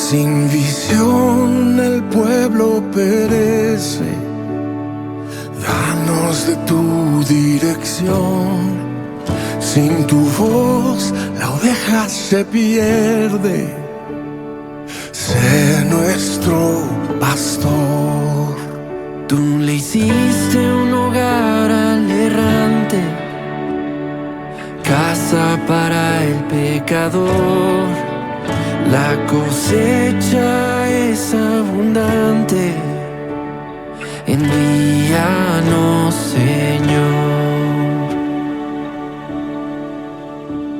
Sin visión el pueblo perece, danos de tu dirección. Sin tu voz la oveja se pierde, sé nuestro pastor. Tú le hiciste un hogar al errante, casa para el pecador. La cosecha es abundante, envíanos, Señor.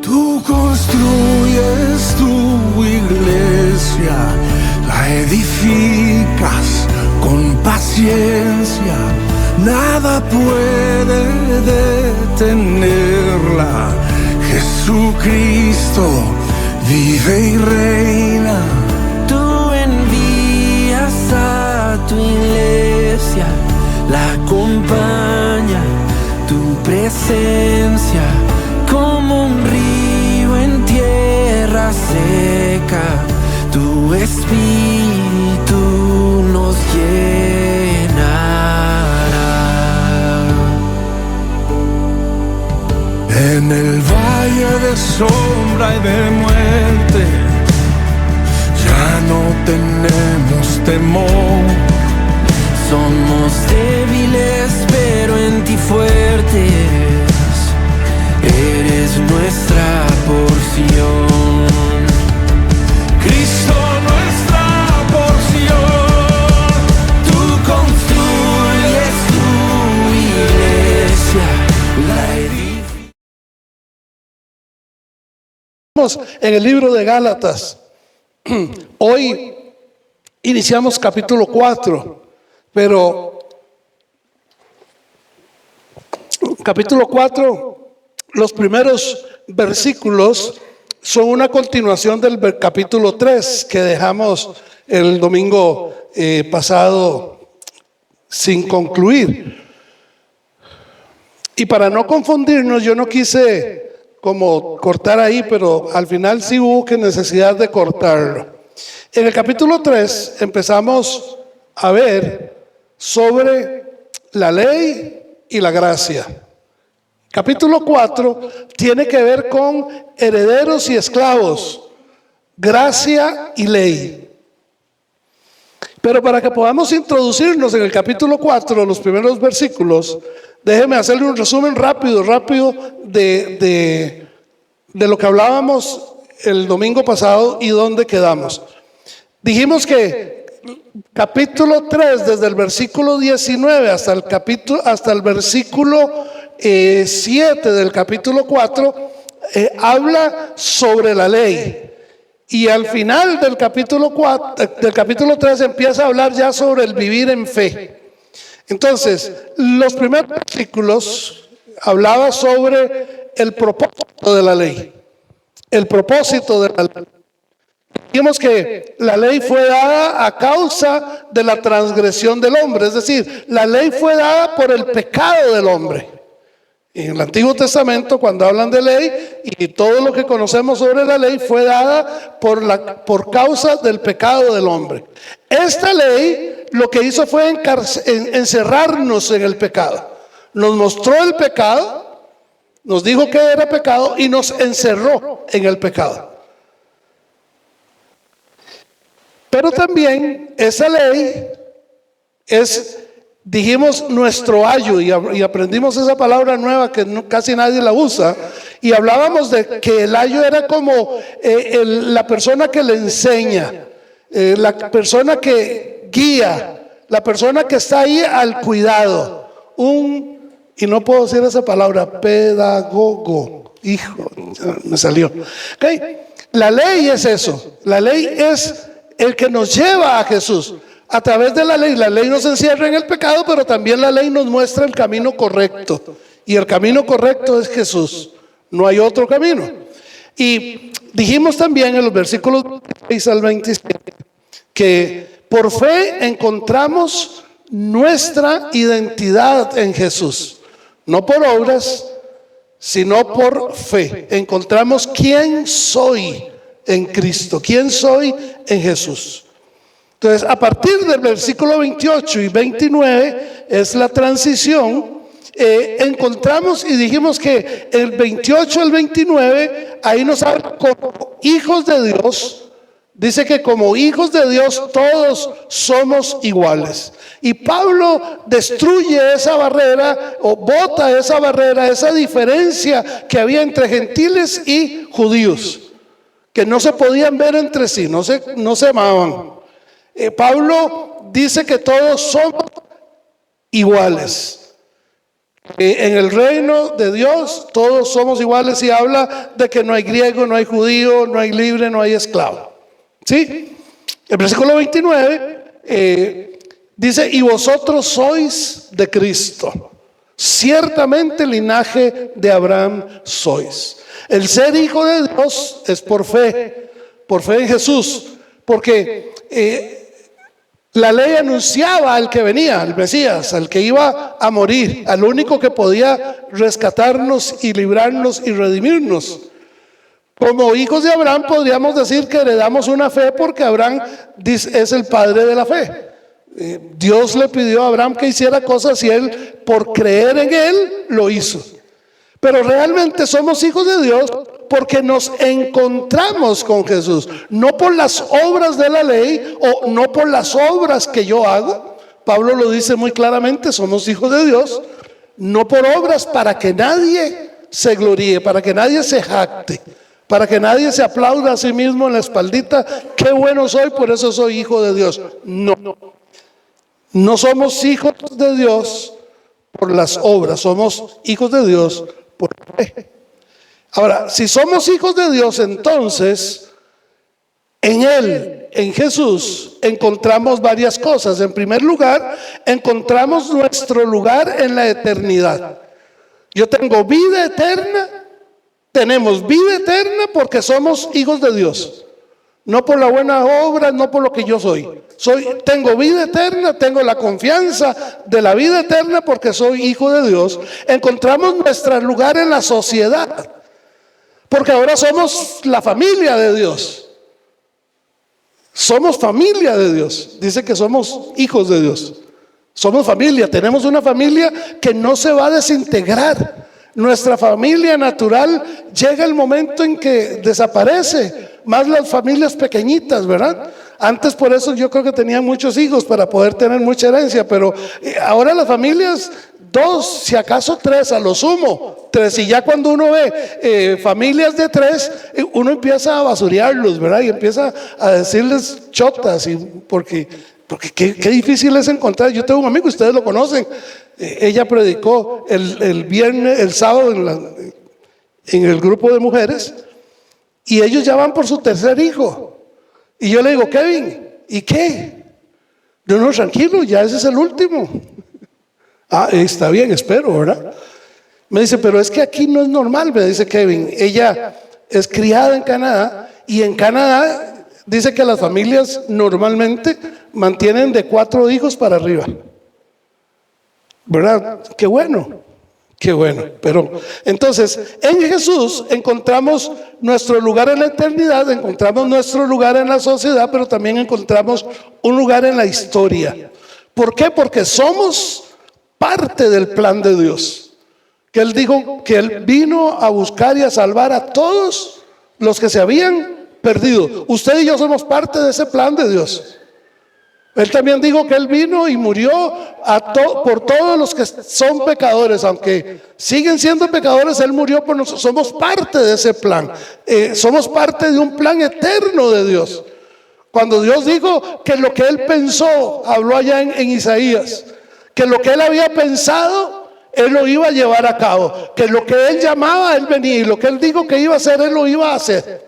Tú construyes tu iglesia, la edificas con paciencia, nada puede detenerla. Jesucristo vive y reina. Tú envías a tu iglesia, la acompaña tu presencia como un río en tierra seca. Tu espíritu nos llenará. En el valle de sombra y de muerte ya no tenemos temor. Somos débiles pero en ti fuertes, eres nuestra porción. Cristo nuestra porción. Tú construyes tu iglesia, la En el libro de Gálatas. Hoy iniciamos capítulo 4, pero capítulo 4, los primeros versículos son una continuación del capítulo 3 que dejamos el domingo pasado sin concluir. Y para no confundirnos, yo no quise como cortar ahí, pero al final sí hubo que necesidad de cortarlo. En el capítulo 3 empezamos a ver sobre la ley y la gracia. Capítulo 4 tiene que ver con herederos y esclavos, gracia y ley. Pero para que podamos introducirnos en el capítulo 4, los primeros versículos, déjeme hacerle un resumen rápido de lo que hablábamos el domingo pasado y dónde quedamos. Dijimos que capítulo 3, desde el versículo 19 hasta el versículo 7 del capítulo 4, habla sobre la ley. Y al final del capítulo 3 empieza a hablar ya sobre el vivir en fe. Entonces, los primeros versículos hablaba sobre el propósito de la ley. El propósito de la ley. Dijimos que la ley fue dada a causa de la transgresión del hombre, es decir, la ley fue dada por el pecado del hombre. En el Antiguo Testamento, cuando hablan de ley y todo lo que conocemos sobre la ley, fue dada por causa del pecado del hombre. Esta ley lo que hizo fue encerrarnos en el pecado. Nos mostró el pecado, nos dijo que era pecado y nos encerró en el pecado. Pero también esa ley es, dijimos, nuestro ayo, y aprendimos esa palabra nueva que casi nadie la usa, y hablábamos de que el ayo era como la persona que le enseña, la persona que guía, la persona que está ahí al cuidado, y no puedo decir esa palabra, pedagogo, hijo, me salió. Okay. La ley es eso, la ley es el que nos lleva a Jesús. A través de la ley nos encierra en el pecado, pero también la ley nos muestra el camino correcto. Y el camino correcto es Jesús. No hay otro camino. Y dijimos también en los versículos 26 al 27 que por fe encontramos nuestra identidad en Jesús. No por obras, sino por fe. Encontramos quién soy en Cristo. ¿Quién soy en Jesús? Entonces, a partir del versículo 28 y 29 es la transición. Encontramos y dijimos que el 28 al 29, ahí nos habla como hijos de Dios. Dice que como hijos de Dios todos somos iguales. Y Pablo destruye esa barrera o bota esa barrera, esa diferencia que había entre gentiles y judíos, que no se podían ver entre sí, no se amaban. Pablo dice que todos somos iguales. En el reino de Dios todos somos iguales, y habla de que no hay griego, no hay judío, no hay libre, no hay esclavo. ¿Sí? El versículo 29 dice: y vosotros sois de Cristo, ciertamente linaje de Abraham sois. El ser hijo de Dios es por fe en Jesús, porque la ley anunciaba al que venía, al Mesías, al que iba a morir, al único que podía rescatarnos y librarnos y redimirnos. Como hijos de Abraham podríamos decir que heredamos una fe, porque Abraham es el padre de la fe. Dios le pidió a Abraham que hiciera cosas y él, por creer en él, lo hizo. Pero realmente somos hijos de Dios porque nos encontramos con Jesús, no por las obras de la ley o no por las obras que yo hago. Pablo lo dice muy claramente: somos hijos de Dios no por obras, para que nadie se gloríe, para que nadie se jacte, para que nadie se aplauda a sí mismo en la espaldita: qué bueno soy, por eso soy hijo de Dios. No somos hijos de Dios por las obras, somos hijos de Dios por fe. Ahora, si somos hijos de Dios, entonces en Él, en Jesús, encontramos varias cosas. En primer lugar, encontramos nuestro lugar en la eternidad. Yo tengo vida eterna. Tenemos vida eterna porque somos hijos de Dios, no por la buena obra, no por lo que yo soy. Tengo vida eterna, tengo la confianza de la vida eterna porque soy hijo de Dios. Encontramos nuestro lugar en la sociedad, porque ahora somos la familia de Dios. Somos familia de Dios. Dice que somos hijos de Dios. Somos familia, tenemos una familia que no se va a desintegrar. Nuestra familia natural llega el momento en que desaparece, más las familias pequeñitas, ¿verdad? Antes, por eso yo creo que tenían muchos hijos para poder tener mucha herencia, pero ahora las familias, 2, si acaso 3, a lo sumo 3, y ya cuando uno ve familias de 3, uno empieza a basurearlos, ¿verdad? Y empieza a decirles chotas, porque qué difícil es encontrar. Yo tengo un amigo, ustedes lo conocen. Ella predicó el sábado en el grupo de mujeres, y ellos ya van por su 3er hijo. Y yo le digo: Kevin, ¿y qué? No, tranquilo, ya ese es el último. Está bien, espero, ¿verdad? Me dice: pero es que aquí no es normal, me dice Kevin. Ella es criada en Canadá, y en Canadá dice que las familias normalmente mantienen de 4 hijos para arriba, ¿verdad? Qué bueno. Pero entonces en Jesús encontramos nuestro lugar en la eternidad, encontramos nuestro lugar en la sociedad, pero también encontramos un lugar en la historia. ¿Por qué? Porque somos parte del plan de Dios, que Él dijo que Él vino a buscar y a salvar a todos los que se habían perdido. Usted y yo somos parte de ese plan de Dios. Él también dijo que Él vino y murió por todos los que son pecadores, aunque siguen siendo pecadores. Él murió por nosotros. Somos parte de ese plan. Somos parte de un plan eterno de Dios. Cuando Dios dijo que lo que Él pensó, habló allá en Isaías, que lo que Él había pensado, Él lo iba a llevar a cabo. Que lo que Él llamaba, Él venía, y lo que Él dijo que iba a hacer, Él lo iba a hacer.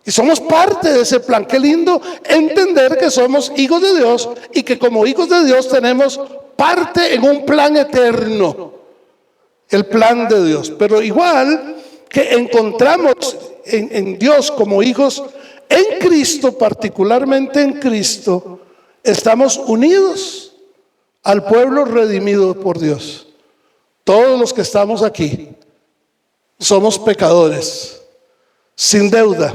Y somos parte de ese plan. Qué lindo entender que somos hijos de Dios y que como hijos de Dios tenemos parte en un plan eterno, el plan de Dios. Pero igual que encontramos en Dios como hijos, en Cristo, particularmente en Cristo, estamos unidos al pueblo redimido por Dios. Todos los que estamos aquí somos pecadores, sin deuda,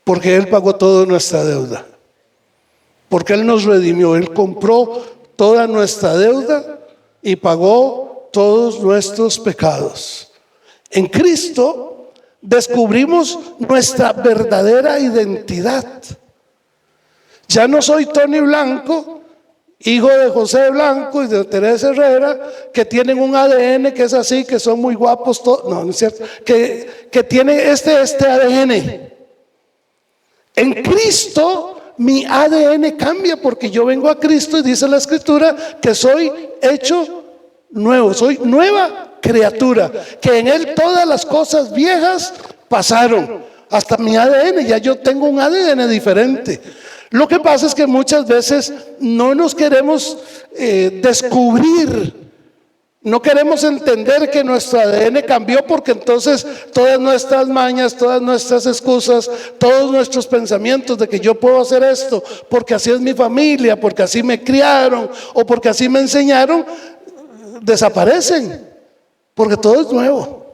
Porque Él pagó toda nuestra deuda. Porque Él nos redimió. Él compró toda nuestra deuda y pagó todos nuestros pecados. En Cristo descubrimos nuestra verdadera identidad. Ya no soy Tony Blanco, hijo de José Blanco y de Teresa Herrera, que tienen un ADN que es así, que son muy guapos todos. No, no es cierto. Que tiene este ADN. En Cristo mi ADN cambia, porque yo vengo a Cristo y dice la Escritura que soy hecho nuevo, soy nueva criatura, que en Él todas las cosas viejas pasaron, hasta mi ADN, ya yo tengo un ADN diferente. Lo que pasa es que muchas veces no nos queremos descubrir. No queremos entender que nuestro ADN cambió, porque entonces todas nuestras mañas, todas nuestras excusas, todos nuestros pensamientos de que yo puedo hacer esto porque así es mi familia, porque así me criaron o porque así me enseñaron, desaparecen, porque todo es nuevo.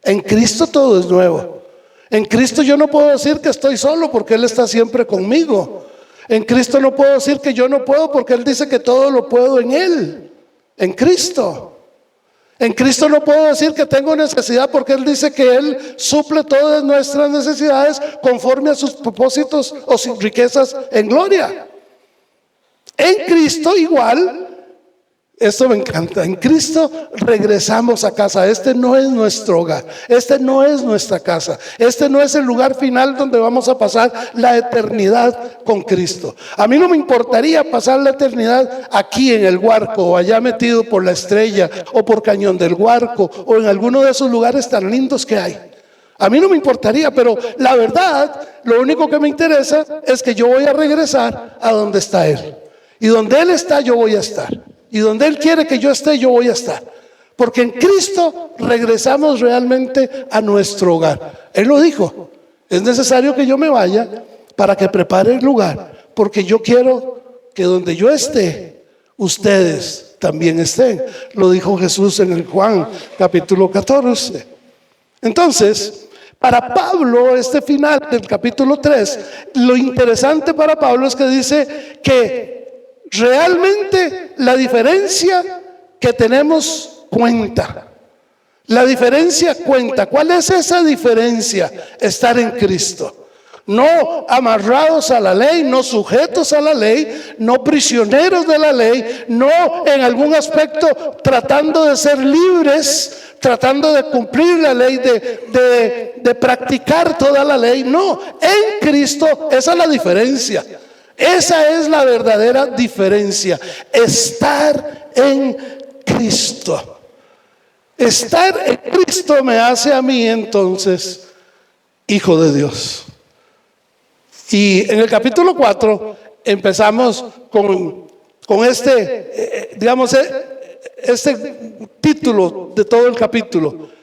En Cristo todo es nuevo. En Cristo yo no puedo decir que estoy solo, porque Él está siempre conmigo. En Cristo no puedo decir que yo no puedo, porque Él dice que todo lo puedo en Él, en Cristo. En Cristo no puedo decir que tengo necesidad, porque Él dice que Él suple todas nuestras necesidades conforme a sus propósitos o sus riquezas en gloria. En Cristo igual, esto me encanta, en Cristo regresamos a casa. Este no es nuestro hogar, este no es nuestra casa, este no es el lugar final donde vamos a pasar la eternidad con Cristo. A mí no me importaría pasar la eternidad aquí en el Guarco, o allá metido por la Estrella, o por Cañón del Guarco, o en alguno de esos lugares tan lindos que hay. A mí no me importaría, pero la verdad, lo único que me interesa es que yo voy a regresar a donde está Él. Y donde Él está, yo voy a estar. Y donde Él quiere que yo esté, yo voy a estar. Porque en Cristo regresamos realmente a nuestro hogar. Él lo dijo: es necesario que yo me vaya para que prepare el lugar, porque yo quiero que donde yo esté, ustedes también estén. Lo dijo Jesús en el Juan capítulo 14. Entonces, para Pablo, este final del capítulo 3, lo interesante para Pablo es que dice que realmente la diferencia que tenemos cuenta. La diferencia cuenta. ¿Cuál es esa diferencia? Estar en Cristo. No amarrados a la ley, no sujetos a la ley, no prisioneros de la ley, no en algún aspecto tratando de ser libres, tratando de cumplir la ley, de practicar toda la ley. No, en Cristo esa es la diferencia. Esa es la verdadera diferencia. Estar en Cristo. Estar en Cristo me hace a mí entonces hijo de Dios. Y en el capítulo 4 empezamos con este, este título de todo el capítulo.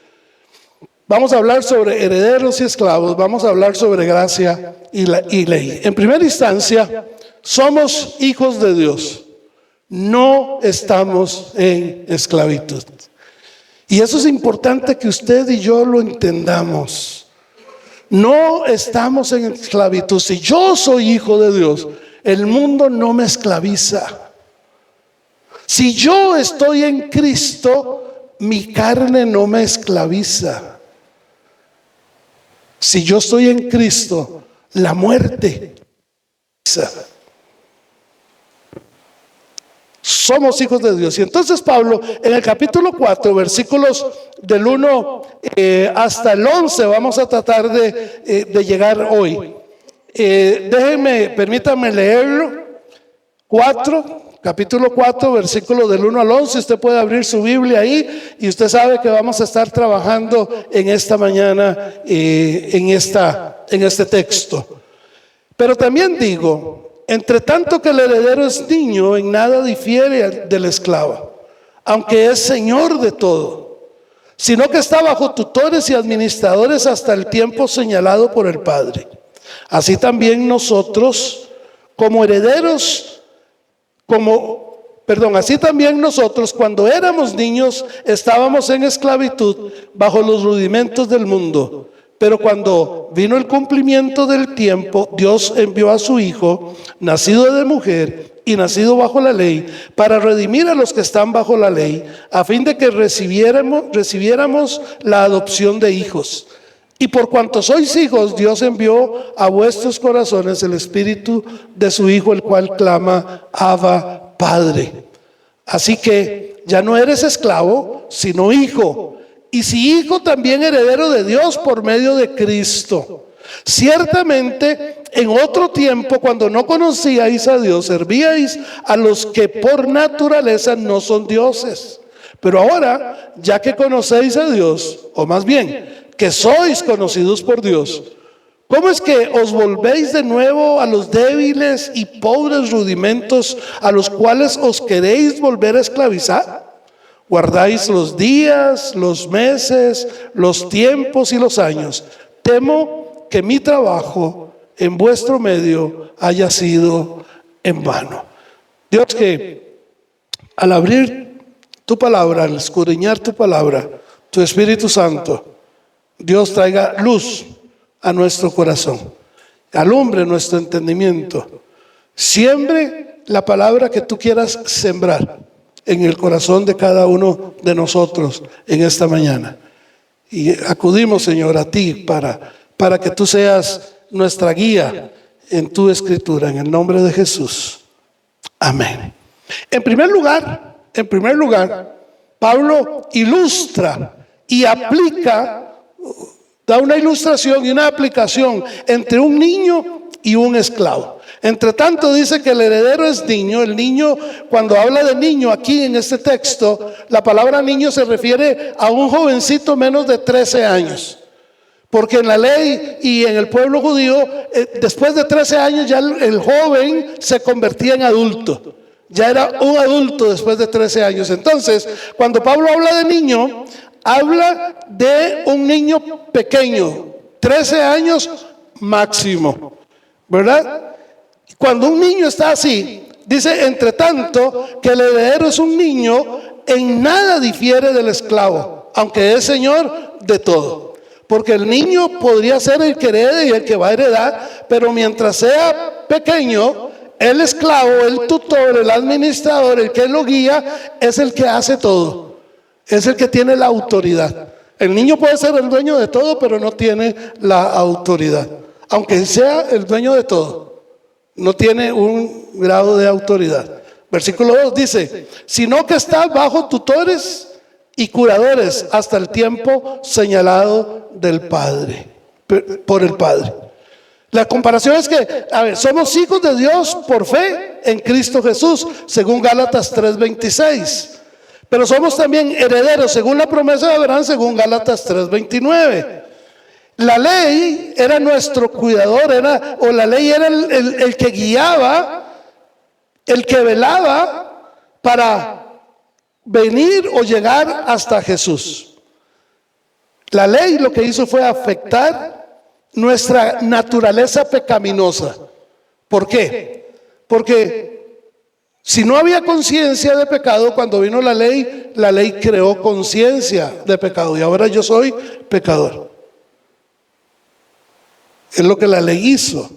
Vamos a hablar sobre herederos y esclavos, vamos a hablar sobre gracia y ley. En primera instancia, somos hijos de Dios, no estamos en esclavitud. Y eso es importante que usted y yo lo entendamos. No estamos en esclavitud. Si yo soy hijo de Dios, el mundo no me esclaviza. Si yo estoy en Cristo, mi carne no me esclaviza. Si yo estoy en Cristo, la muerte. Somos hijos de Dios. Y entonces Pablo, en el capítulo 4, versículos del 1 hasta el 11, vamos a tratar de llegar hoy. Permítanme leerlo. Capítulo 4, versículo del 1 al 11. Usted puede abrir su Biblia ahí y usted sabe que vamos a estar trabajando en esta mañana en este texto. Pero también digo, entre tanto que el heredero es niño, en nada difiere del esclavo, aunque es señor de todo, sino que está bajo tutores y administradores hasta el tiempo señalado por el Padre. Así también nosotros, así también nosotros, cuando éramos niños, estábamos en esclavitud bajo los rudimentos del mundo. Pero cuando vino el cumplimiento del tiempo, Dios envió a su Hijo, nacido de mujer y nacido bajo la ley, para redimir a los que están bajo la ley, a fin de que recibiéramos la adopción de hijos. Y por cuanto sois hijos, Dios envió a vuestros corazones el Espíritu de su Hijo, el cual clama, Abba, Padre. Así que ya no eres esclavo, sino hijo. Y si hijo, también heredero de Dios por medio de Cristo. Ciertamente, en otro tiempo, cuando no conocíais a Dios, servíais a los que por naturaleza no son dioses. Pero ahora, ya que conocéis a Dios, o más bien, que sois conocidos por Dios, ¿cómo es que os volvéis de nuevo a los débiles y pobres rudimentos a los cuales os queréis volver a esclavizar? Guardáis los días, los meses, los tiempos y los años. Temo que mi trabajo en vuestro medio haya sido en vano. Dios, que al abrir tu palabra, al escudriñar tu palabra, tu Espíritu Santo, Dios traiga luz a nuestro corazón, alumbre nuestro entendimiento, siembre la palabra que tú quieras sembrar en el corazón de cada uno de nosotros en esta mañana. Y acudimos, Señor, a ti para que tú seas nuestra guía en tu escritura, en el nombre de Jesús. Amén. En primer lugar, Pablo ilustra y aplica, da una ilustración y una aplicación entre un niño y un esclavo. Entre tanto, dice que el heredero es niño. El niño, cuando habla de niño aquí en este texto, la palabra niño se refiere a un jovencito menos de 13 años. Porque en la ley y en el pueblo judío, después de 13 años ya el joven se convertía en adulto. Ya era un adulto después de 13 años. Entonces, cuando Pablo habla de niño, habla de un niño pequeño, 13 años máximo, ¿verdad? Cuando un niño está así, dice, entre tanto, que el heredero es un niño, en nada difiere del esclavo, aunque es señor de todo. Porque el niño podría ser el que herede y el que va a heredar, pero mientras sea pequeño, el esclavo, el tutor, el administrador, el que lo guía, es el que hace todo. Es el que tiene la autoridad. El niño puede ser el dueño de todo, pero no tiene la autoridad. Aunque sea el dueño de todo, no tiene un grado de autoridad. Versículo 2 dice, sino que está bajo tutores y curadores hasta el tiempo señalado del Padre, por el Padre. La comparación es que, somos hijos de Dios por fe en Cristo Jesús, según Gálatas 3:26. Pero somos también herederos, según la promesa de Abraham, según Gálatas 3:29. La ley era nuestro cuidador, la ley era el que guiaba, el que velaba para venir o llegar hasta Jesús. La ley lo que hizo fue afectar nuestra naturaleza pecaminosa. ¿Por qué? Porque si no había conciencia de pecado, cuando vino la ley creó conciencia de pecado y ahora yo soy pecador. Es lo que la ley hizo.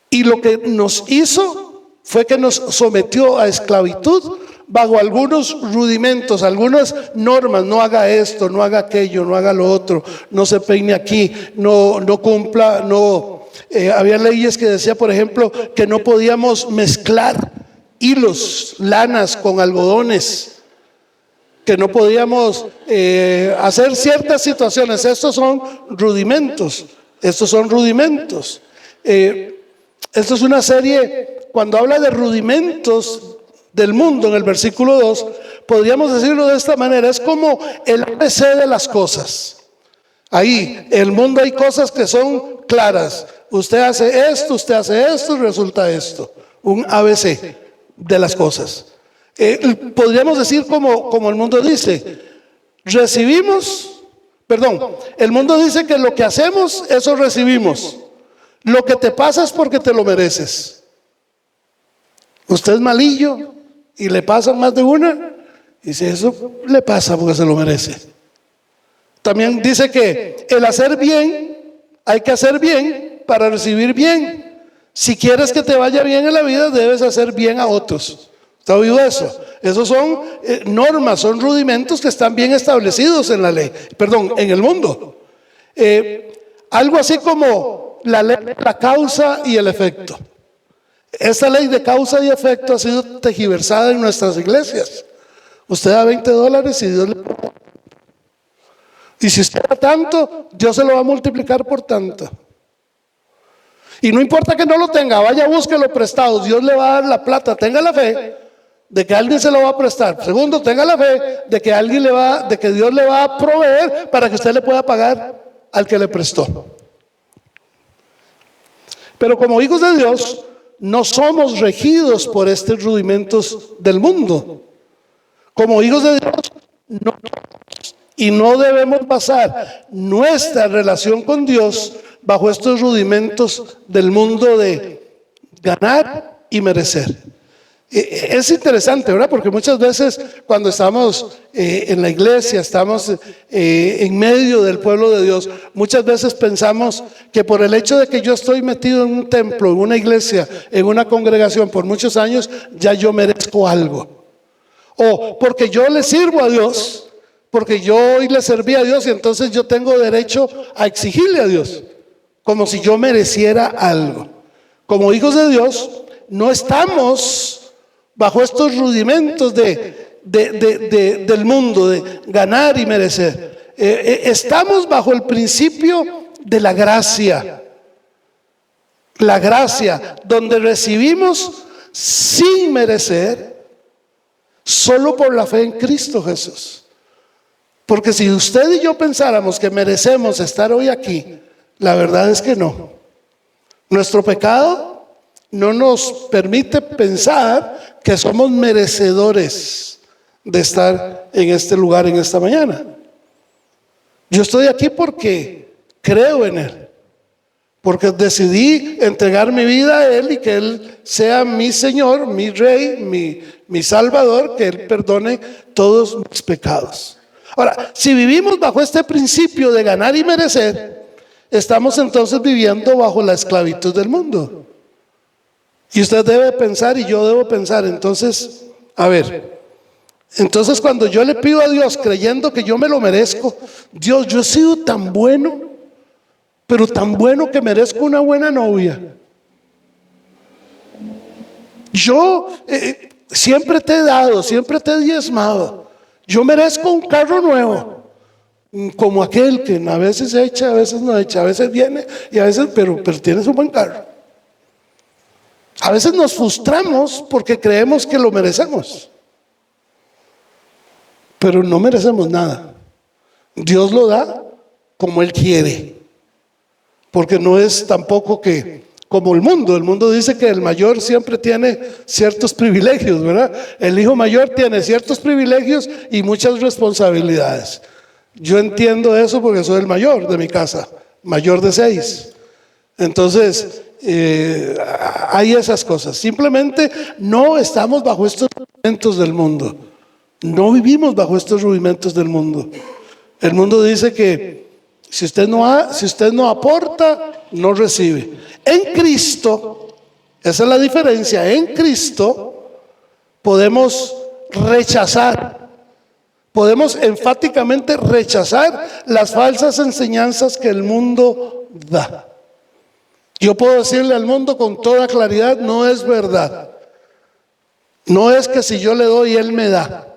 Y lo que nos hizo fue que nos sometió a esclavitud bajo algunos rudimentos, algunas normas. No haga esto, no haga aquello, no haga lo otro, no se peine aquí, no cumpla, no. Había leyes que decía, por ejemplo, que no podíamos mezclar hilos, lanas con algodones, que no podíamos hacer ciertas situaciones. Estos son rudimentos. Esto es una serie, cuando habla de rudimentos del mundo en el versículo 2, podríamos decirlo de esta manera, es como el ABC de las cosas. Ahí, en el mundo hay cosas que son claras. Usted hace esto y resulta esto. Un ABC de las cosas. Podríamos decir como el mundo dice, el mundo dice que lo que hacemos, eso recibimos. Lo que te pasa es porque te lo mereces. Usted es malillo y le pasan más de una, y dice, eso le pasa porque se lo merece. También dice que el hacer bien, hay que hacer bien para recibir bien. Si quieres que te vaya bien en la vida, debes hacer bien a otros. ¿Usted ha oído eso? Esos son normas, son rudimentos que están bien establecidos en la ley, en el mundo. Algo así como la ley de la causa y el efecto. Esta ley de causa y efecto ha sido tergiversada en nuestras iglesias. Usted da $20 y Dios le... Y si usted da tanto, Dios se lo va a multiplicar por tanto. Y no importa que no lo tenga, vaya, búsquelo prestado. Dios le va a dar la plata. Tenga la fe de que alguien se lo va a prestar. Segundo, tenga la fe de que de que Dios le va a proveer para que usted le pueda pagar al que le prestó. Pero como hijos de Dios, no somos regidos por estos rudimentos del mundo. Como hijos de Dios, no. Y no debemos basar nuestra relación con Dios bajo estos rudimentos del mundo de ganar y merecer. Es interesante, ¿verdad? Porque muchas veces cuando estamos en la iglesia, estamos en medio del pueblo de Dios, muchas veces pensamos que por el hecho de que yo estoy metido en un templo, en una iglesia, en una congregación por muchos años, ya yo merezco algo. O porque yo le sirvo a Dios, porque yo hoy le serví a Dios y entonces yo tengo derecho a exigirle a Dios, como si yo mereciera algo. Como hijos de Dios, no estamos bajo estos rudimentos del mundo, de ganar y merecer. Estamos bajo el principio de la gracia. La gracia, donde recibimos sin merecer, solo por la fe en Cristo Jesús. Porque si usted y yo pensáramos que merecemos estar hoy aquí, la verdad es que no. Nuestro pecado no nos permite pensar que somos merecedores de estar en este lugar en esta mañana. Yo estoy aquí porque creo en Él, porque decidí entregar mi vida a Él y que Él sea mi Señor, mi Rey, mi Salvador, que Él perdone todos mis pecados. Ahora, si vivimos bajo este principio de ganar y merecer, estamos entonces viviendo bajo la esclavitud del mundo. Y usted debe pensar y yo debo pensar, entonces, entonces cuando yo le pido a Dios creyendo que yo me lo merezco, Dios, yo he sido tan bueno, pero tan bueno que merezco una buena novia. Yo siempre te he dado, siempre te he diezmado. Yo merezco un carro nuevo, como aquel que a veces echa, a veces no echa, a veces viene y a veces, pero tienes un buen carro. A veces nos frustramos porque creemos que lo merecemos, pero no merecemos nada. Dios lo da como Él quiere, porque no es tampoco que como el mundo dice que el mayor siempre tiene ciertos privilegios, ¿verdad? El hijo mayor tiene ciertos privilegios y muchas responsabilidades. Yo entiendo eso porque soy el mayor de mi casa, mayor de 6. Entonces, hay esas cosas. Simplemente no estamos bajo estos rudimentos del mundo. No vivimos bajo estos rudimentos del mundo. El mundo dice que si usted no aporta, no recibe. En Cristo, esa es la diferencia, en Cristo podemos rechazar, podemos enfáticamente rechazar las falsas enseñanzas que el mundo da. Yo puedo decirle al mundo con toda claridad, no es verdad. No es que si yo le doy, Él me da.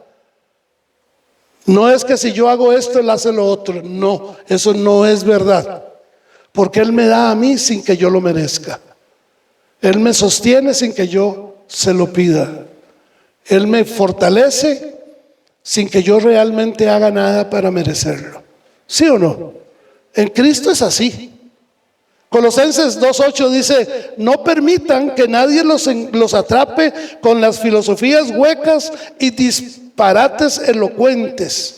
No es que si yo hago esto, Él hace lo otro. No, eso no es verdad. Porque Él me da a mí sin que yo lo merezca. Él me sostiene sin que yo se lo pida. Él me fortalece sin que yo realmente haga nada para merecerlo. ¿Sí o no? En Cristo es así. Colosenses 2:8 dice: no permitan que nadie los atrape con las filosofías huecas y disparates elocuentes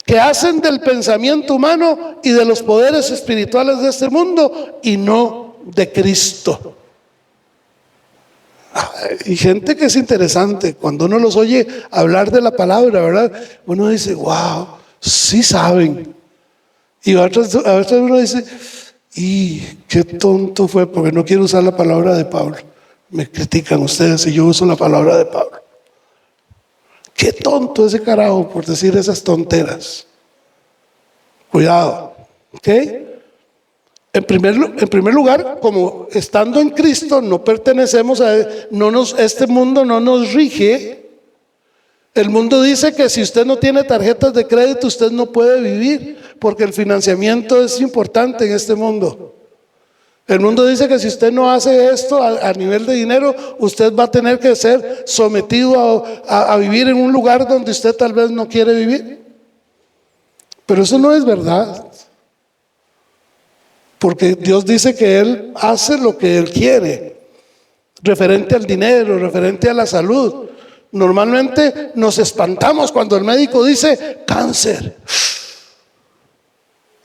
que hacen del pensamiento humano y de los poderes espirituales de este mundo y no de Cristo. Y gente que es interesante, cuando uno los oye hablar de la palabra, ¿verdad? Uno dice, wow, sí saben, Y a veces uno dice, y qué tonto fue, porque no quiero usar la palabra de Pablo. Me critican ustedes si yo uso la palabra de Pablo. Qué tonto ese carajo por decir esas tonteras. Cuidado, ¿ok? En primer lugar, como estando en Cristo, no pertenecemos a él, este mundo no nos rige. El mundo dice que si usted no tiene tarjetas de crédito, usted no puede vivir, porque el financiamiento es importante en este mundo. El mundo dice que si usted no hace esto a nivel de dinero, usted va a tener que ser sometido a vivir en un lugar donde usted tal vez no quiere vivir. Pero eso no es verdad. Porque Dios dice que Él hace lo que Él quiere, referente al dinero, referente a la salud. Normalmente nos espantamos cuando el médico dice cáncer.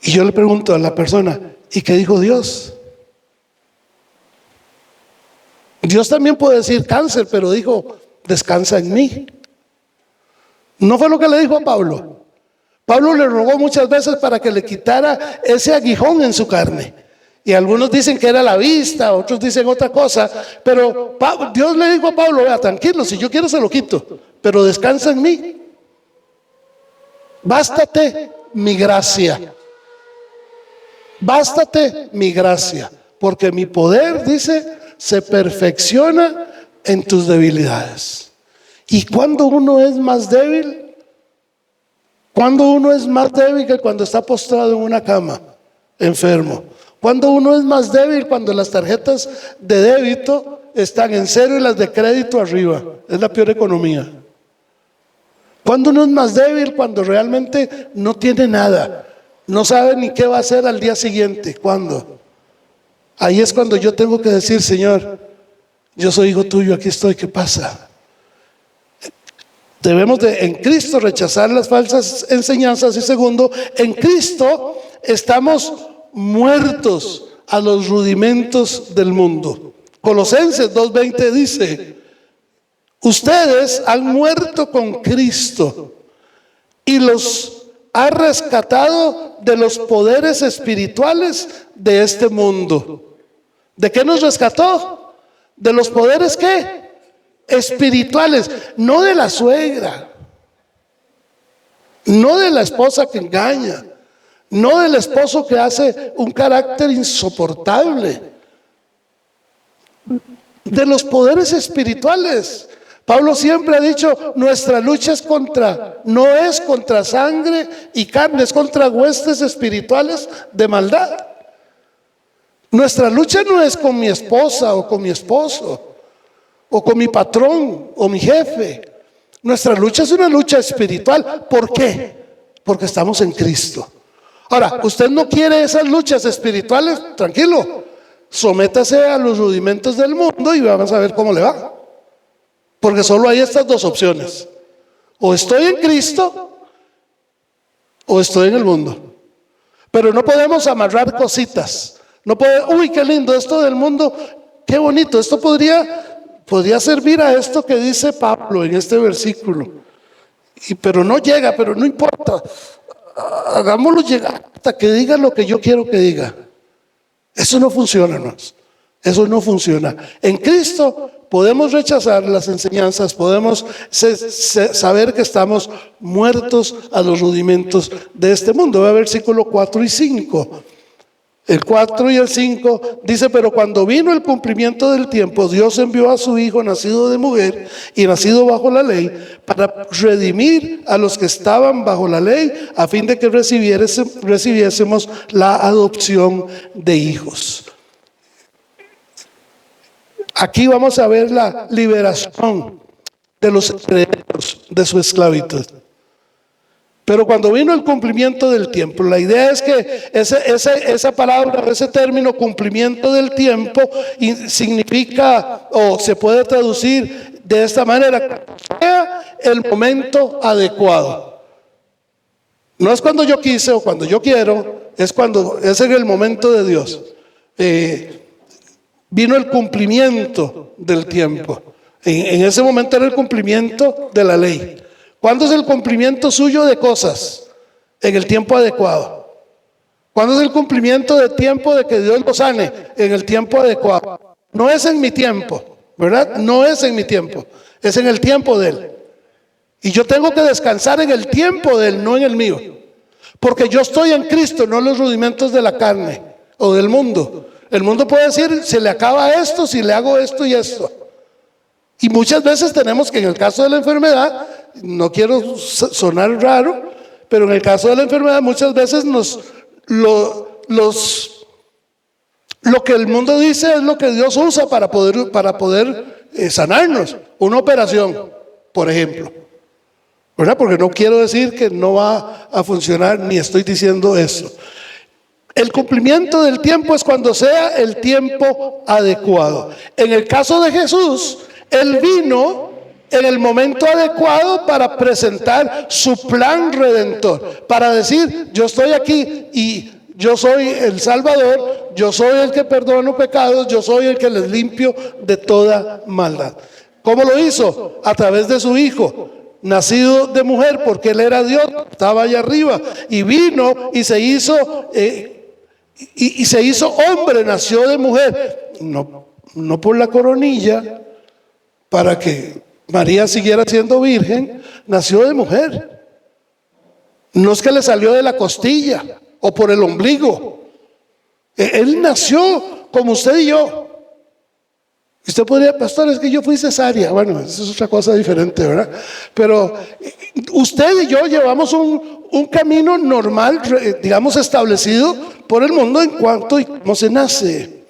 Y yo le pregunto a la persona, ¿y qué dijo Dios? Dios también puede decir cáncer, pero dijo, descansa en mí. ¿No fue lo que le dijo a Pablo? Pablo le rogó muchas veces para que le quitara ese aguijón en su carne. Y algunos dicen que era la vista, otros dicen otra cosa. Pero Dios le dijo a Pablo, vea, tranquilo, si yo quiero se lo quito, pero descansa en mí. Bástate mi gracia. Bástate mi gracia, porque mi poder, dice, se perfecciona en tus debilidades. Y cuando uno es más débil, cuando uno es más débil que cuando está postrado en una cama, enfermo. Cuando uno es más débil, cuando las tarjetas de débito están en cero y las de crédito arriba. Es la peor economía. Cuando uno es más débil, cuando realmente no tiene nada, no sabe ni qué va a hacer al día siguiente. ¿Cuándo? Ahí es cuando yo tengo que decir, Señor, yo soy hijo tuyo, aquí estoy, ¿qué pasa? Debemos en Cristo rechazar las falsas enseñanzas. Y segundo, en Cristo estamos muertos a los rudimentos del mundo. Colosenses 2:20 dice, ustedes han muerto con Cristo y los ha rescatado de los poderes espirituales de este mundo. ¿De qué nos rescató? ¿De los poderes qué? Espirituales, no de la suegra, no de la esposa que engaña, no del esposo que hace un carácter insoportable, de los poderes espirituales. Pablo siempre ha dicho, nuestra lucha no es contra sangre y carne, es contra huestes espirituales de maldad. Nuestra lucha no es con mi esposa o con mi esposo, o con mi patrón o mi jefe. Nuestra lucha es una lucha espiritual. ¿Por qué? Porque estamos en Cristo. Ahora, usted no quiere esas luchas espirituales, tranquilo, sométase a los rudimentos del mundo y vamos a ver cómo le va. Porque solo hay estas dos opciones: o estoy en Cristo o estoy en el mundo. Pero no podemos amarrar cositas. No puede, uy, qué lindo esto del mundo, qué bonito, esto podría servir a esto que dice Pablo en este versículo. Pero no llega, pero no importa. Hagámoslo llegar hasta que diga lo que yo quiero que diga. Eso no funciona, hermanos. Eso no funciona. En Cristo podemos rechazar las enseñanzas, podemos saber que estamos muertos a los rudimentos de este mundo. Ve versículo 4 y 5. El 4 y el 5 dice, pero cuando vino el cumplimiento del tiempo, Dios envió a su Hijo nacido de mujer y nacido bajo la ley para redimir a los que estaban bajo la ley, a fin de que recibiésemos la adopción de hijos. Aquí vamos a ver la liberación de los herederos de su esclavitud. Pero cuando vino el cumplimiento del tiempo, la idea es que esa palabra, ese término cumplimiento del tiempo significa, o se puede traducir de esta manera, que sea el momento adecuado. No es cuando yo quise o cuando yo quiero, es en el momento de Dios. Vino el cumplimiento del tiempo. En ese momento era el cumplimiento de la ley. ¿Cuándo es el cumplimiento suyo de cosas? En el tiempo adecuado. ¿Cuándo es el cumplimiento de tiempo de que Dios lo sane? En el tiempo adecuado. No es en mi tiempo, ¿verdad? No es en mi tiempo, es en el tiempo de Él. Y yo tengo que descansar en el tiempo de Él, no en el mío. Porque yo estoy en Cristo, no en los rudimentos de la carne o del mundo. El mundo puede decir, se le acaba esto si le hago esto y esto. Y muchas veces tenemos que, en el caso de la enfermedad, no quiero sonar raro, pero en el caso de la enfermedad muchas veces lo que el mundo dice es lo que Dios usa para poder sanarnos. Una operación, por ejemplo, ¿verdad? Porque no quiero decir que no va a funcionar, ni estoy diciendo eso. El cumplimiento del tiempo es cuando sea el tiempo adecuado. En el caso de Jesús, Él vino en el momento adecuado para presentar su plan redentor, para decir, yo estoy aquí y yo soy el Salvador, yo soy el que perdono pecados, yo soy el que les limpio de toda maldad. ¿Cómo lo hizo? A través de su Hijo, nacido de mujer, porque Él era Dios, estaba allá arriba, y vino y se hizo hombre, nació de mujer, no por la coronilla, para que María siguiera siendo virgen, nació de mujer. No es que le salió de la costilla o por el ombligo. Él nació como usted y yo. Usted podría, pastor, es que yo fui cesárea. Bueno, eso es otra cosa diferente, ¿verdad? Pero usted y yo llevamos un camino normal, digamos, establecido por el mundo en cuanto y cómo se nace.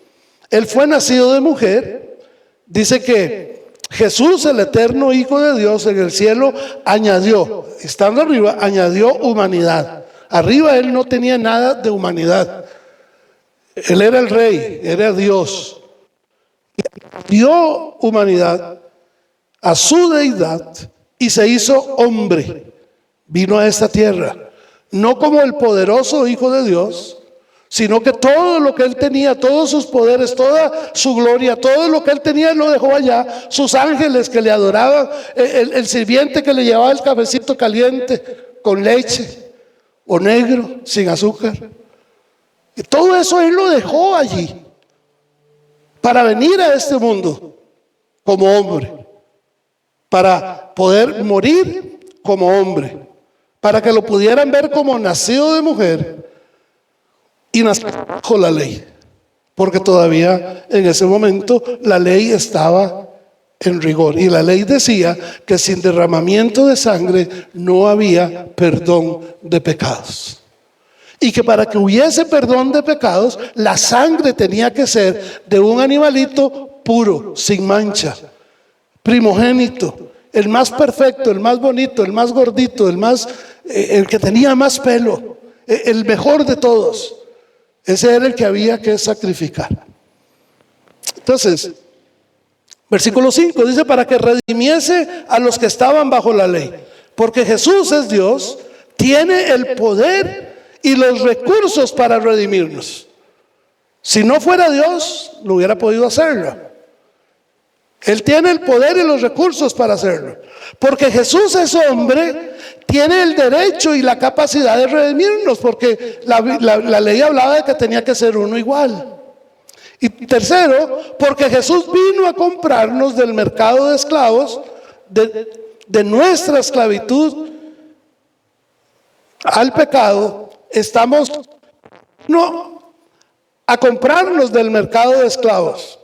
Él fue nacido de mujer. Dice que Jesús, el eterno Hijo de Dios, en el cielo añadió, estando arriba, añadió humanidad. Arriba Él no tenía nada de humanidad. Él era el Rey, era Dios. Dio humanidad a su deidad y se hizo hombre. Vino a esta tierra, no como el poderoso Hijo de Dios, sino que todo lo que Él tenía, todos sus poderes, toda su gloria, todo lo que Él tenía, Él lo dejó allá. Sus ángeles que le adoraban, el sirviente que le llevaba el cafecito caliente con leche o negro, sin azúcar. Y todo eso Él lo dejó allí para venir a este mundo como hombre, para poder morir como hombre, para que lo pudieran ver como nacido de mujer y nacido bajo la ley, porque todavía en ese momento la ley estaba en rigor y la ley decía que sin derramamiento de sangre no había perdón de pecados. Y que para que hubiese perdón de pecados, la sangre tenía que ser de un animalito puro, sin mancha, primogénito, el más perfecto, el más bonito, el más gordito, el que tenía más pelo, el mejor de todos. Ese era el que había que sacrificar. Entonces, versículo 5 dice, para que redimiese a los que estaban bajo la ley, porque Jesús es Dios, tiene el poder y los recursos para redimirnos. Si no fuera Dios, no hubiera podido hacerlo. Él tiene el poder y los recursos para hacerlo. Porque Jesús es hombre, tiene el derecho y la capacidad de redimirnos, porque la ley hablaba de que tenía que ser uno igual. Y tercero, porque Jesús vino a comprarnos del mercado de esclavos, de nuestra esclavitud al pecado. Estamos a comprarnos del mercado de esclavos.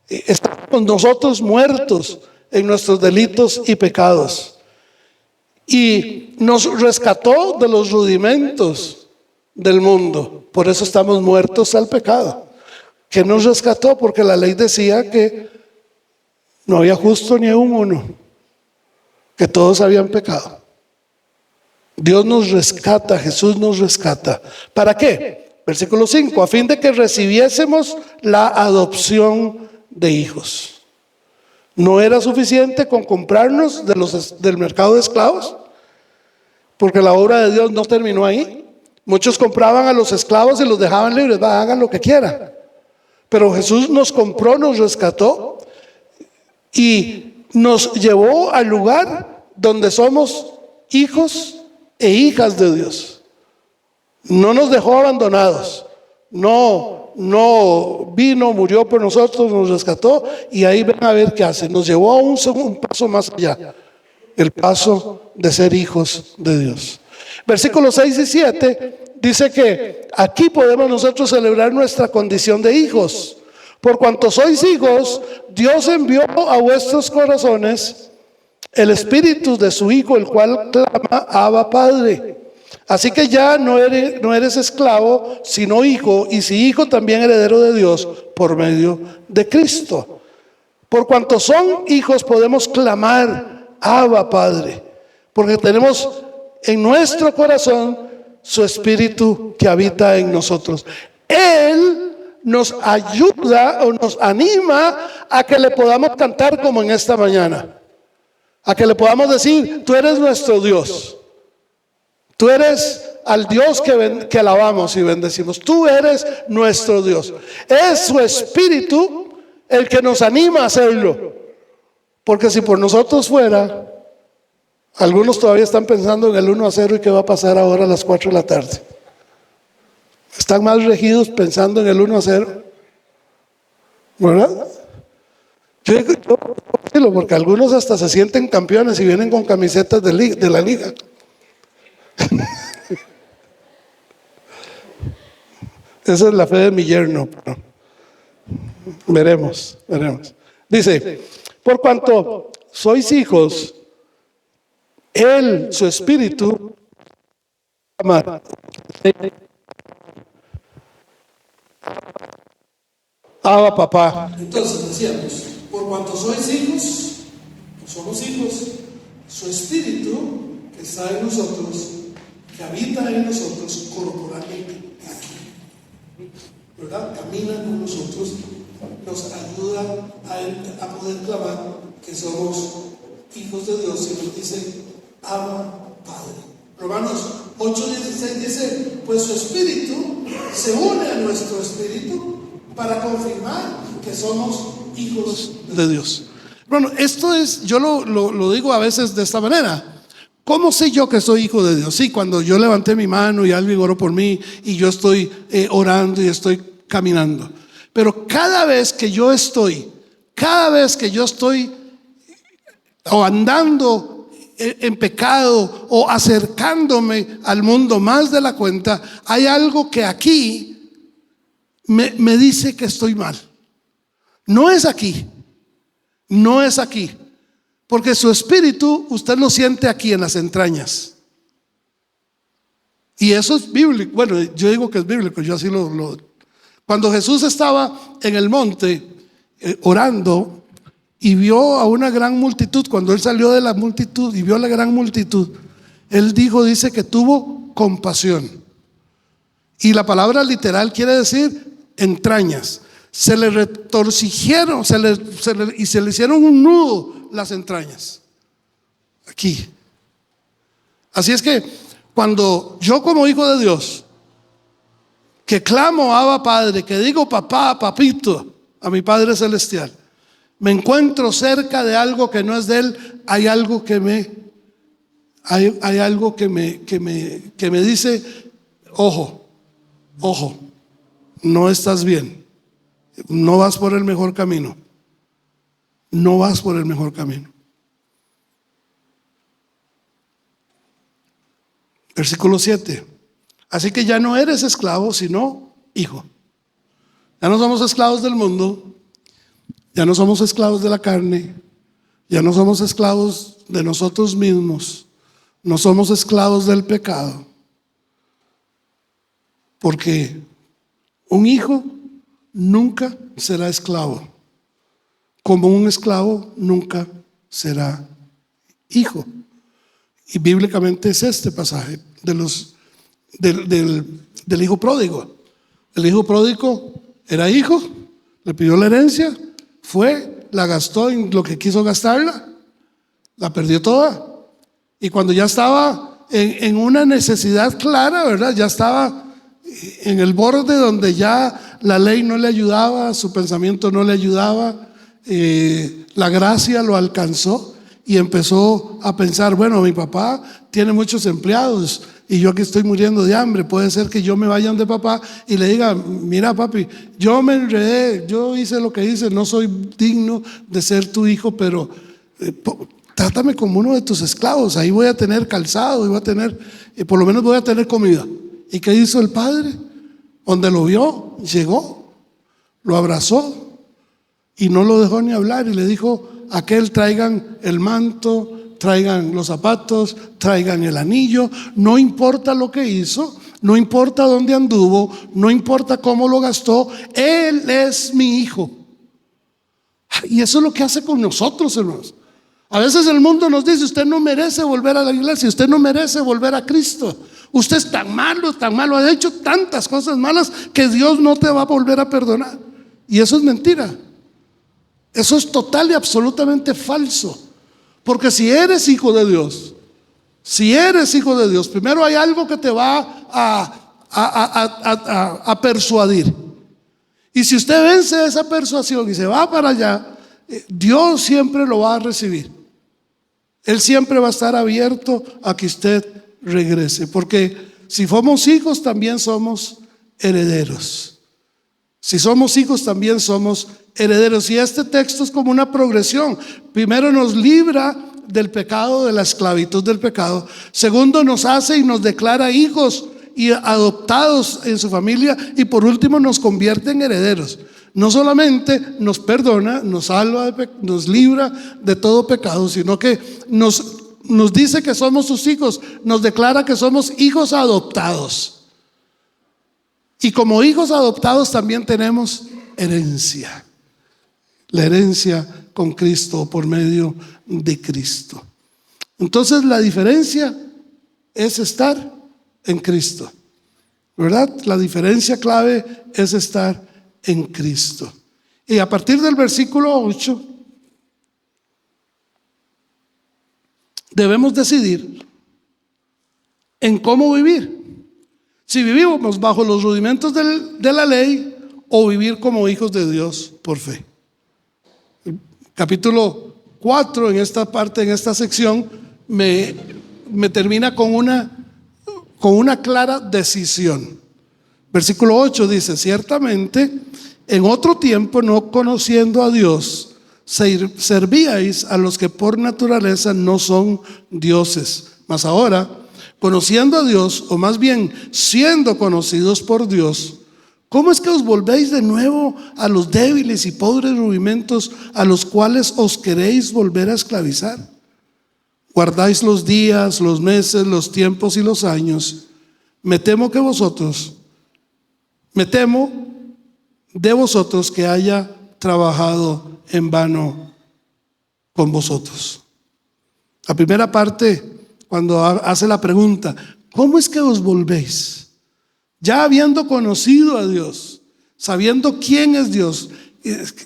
Estamos nosotros muertos en nuestros delitos y pecados. Y nos rescató de los rudimentos del mundo. Por eso estamos muertos al pecado. ¿Qué nos rescató? Porque la ley decía que no había justo ni aún uno, que todos habían pecado. Dios nos rescata, Jesús nos rescata. ¿Para qué? Versículo 5, a fin de que recibiésemos la adopción de hijos. ¿No era suficiente con comprarnos del mercado de esclavos? Porque la obra de Dios no terminó ahí. Muchos compraban a los esclavos y los dejaban libres, hagan lo que quieran. Pero Jesús nos compró, nos rescató y nos llevó al lugar donde somos hijos e hijas de Dios. No nos dejó abandonados. No vino, murió por nosotros, nos rescató y ahí ven a ver qué hace. Nos llevó a un paso más allá. El paso de ser hijos de Dios. Versículos 6 y 7 dice que aquí podemos nosotros celebrar nuestra condición de hijos. Por cuanto sois hijos, Dios envió a vuestros corazones el espíritu de su Hijo, el cual clama, Abba, Padre. Así que ya no eres esclavo, sino hijo, y si hijo, también heredero de Dios por medio de Cristo. Por cuanto son hijos, podemos clamar, Abba, Padre, porque tenemos en nuestro corazón su espíritu que habita en nosotros. Él nos ayuda o nos anima a que le podamos cantar como en esta mañana. A que le podamos decir, tú eres nuestro Dios. Tú eres al Dios que alabamos y bendecimos. Tú eres nuestro Dios. Es su espíritu el que nos anima a hacerlo. Porque si por nosotros fuera, algunos todavía están pensando en el 1-0 y qué va a pasar ahora a las 4 de la tarde. Están más regidos pensando en el 1-0. ¿Verdad? Yo, porque algunos hasta se sienten campeones y vienen con camisetas de la liga. Esa es la fe de mi yerno. Veremos. Dice, por cuanto sois hijos, Él, su espíritu, ama. Abba, papá. Entonces decíamos, por cuanto sois hijos, somos hijos, su espíritu que está en nosotros, que habita en nosotros corporalmente aquí, ¿verdad? Camina con nosotros, nos ayuda a poder clamar que somos hijos de Dios y nos dice, Abba, Padre. Romanos 8:16 dice, pues su espíritu se une a nuestro espíritu para confirmar que somos hijos de Dios. Bueno, esto es, yo lo digo a veces de esta manera. ¿Cómo sé yo que soy hijo de Dios? Sí, cuando yo levanté mi mano y alguien oró por mí y yo estoy orando y estoy caminando. Pero cada vez que yo estoy o andando en pecado o acercándome al mundo más de la cuenta, hay algo que aquí me dice que estoy mal. No es aquí, porque su espíritu usted lo siente aquí en las entrañas. Y eso es bíblico. Bueno, yo digo que es bíblico, yo así Cuando Jesús estaba en el monte orando y vio a una gran multitud, cuando él salió de la multitud y vio a la gran multitud, él dice que tuvo compasión. Y la palabra literal quiere decir entrañas. Se le retorcijieron y se le hicieron un nudo las entrañas aquí. Así es que cuando yo como hijo de Dios, que clamo Abba, Padre, que digo papá, papito a mi Padre Celestial, me encuentro cerca de algo que no es de Él, hay algo que me dice, ojo, no estás bien, no vas por el mejor camino. Versículo 7. Así que ya no eres esclavo, sino hijo. Ya no somos esclavos del mundo, ya no somos esclavos de la carne, ya no somos esclavos de nosotros mismos, no somos esclavos del pecado. Porque un hijo nunca será esclavo, como un esclavo nunca será hijo. Y bíblicamente es este pasaje del hijo pródigo. El hijo pródigo era hijo, le pidió la herencia, fue, la gastó en lo que quiso gastarla, la perdió toda. Y cuando ya estaba en una necesidad clara, ¿verdad? Ya estaba en el borde donde ya la ley no le ayudaba, su pensamiento no le ayudaba, la gracia lo alcanzó y empezó a pensar, bueno, mi papá tiene muchos empleados, y yo aquí estoy muriendo de hambre. Puede ser que yo me vaya donde papá y le diga: mira papi, yo me enredé, yo hice lo que hice, no soy digno de ser tu hijo, pero trátame como uno de tus esclavos, ahí voy a tener calzado, y voy a tener, por lo menos voy a tener comida. ¿Y qué hizo el padre? Donde lo vio, llegó, lo abrazó y no lo dejó ni hablar, y le dijo: aquel, traigan el manto, traigan los zapatos, traigan el anillo. No importa lo que hizo, no importa dónde anduvo, no importa cómo lo gastó, él es mi hijo. Y eso es lo que hace con nosotros, hermanos. A veces el mundo nos dice: usted no merece volver a la iglesia, usted no merece volver a Cristo, usted es tan malo, ha hecho tantas cosas malas que Dios no te va a volver a perdonar. Y eso es mentira. Eso es total y absolutamente falso. Porque si eres hijo de Dios, primero hay algo que te va a persuadir. Y si usted vence esa persuasión y se va para allá, Dios siempre lo va a recibir. Él siempre va a estar abierto a que usted regrese. Porque si somos hijos, también somos herederos. Si somos hijos, también somos herederos. Y este texto es como una progresión. Primero nos libra del pecado, de la esclavitud del pecado. Segundo, nos hace y nos declara hijos y adoptados en su familia. Y por último, nos convierte en herederos. No solamente nos perdona, nos salva, nos libra de todo pecado, sino que nos dice que somos sus hijos, nos declara que somos hijos adoptados. Y como hijos adoptados también tenemos herencia. La herencia con Cristo, por medio de Cristo. Entonces la diferencia es estar en Cristo, ¿verdad? La diferencia clave es estar en Cristo. Y a partir del versículo 8 debemos decidir en cómo vivir. Si vivimos bajo los rudimentos de la ley, o vivir como hijos de Dios por fe. Capítulo 4, en esta parte, en esta sección, me termina con una clara decisión. Versículo 8 dice: ciertamente en otro tiempo, no conociendo a Dios, servíais a los que por naturaleza no son dioses. Mas ahora, conociendo a Dios, o más bien siendo conocidos por Dios, ¿cómo es que os volvéis de nuevo a los débiles y pobres rudimentos a los cuales os queréis volver a esclavizar? Guardáis los días, los meses, los tiempos y los años. Me temo de vosotros que haya trabajado en vano con vosotros. La primera parte, cuando hace la pregunta: ¿cómo es que os volvéis? Ya habiendo conocido a Dios, sabiendo quién es Dios,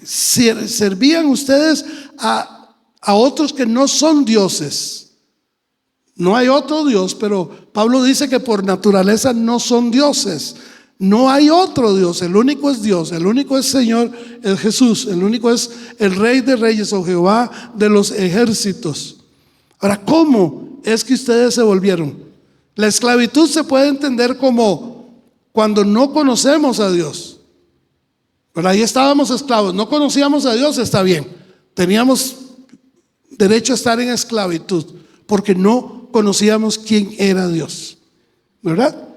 servían ustedes a otros que no son dioses. No hay otro Dios, pero Pablo dice que por naturaleza no son dioses. No hay otro Dios, el único es Dios, el único es Señor, es Jesús, el único es el Rey de Reyes o Jehová de los ejércitos. Ahora, ¿cómo es que ustedes se volvieron? La esclavitud se puede entender como cuando no conocemos a Dios. Pero ahí estábamos esclavos, no conocíamos a Dios, está bien. Teníamos derecho a estar en esclavitud porque no conocíamos quién era Dios, ¿verdad?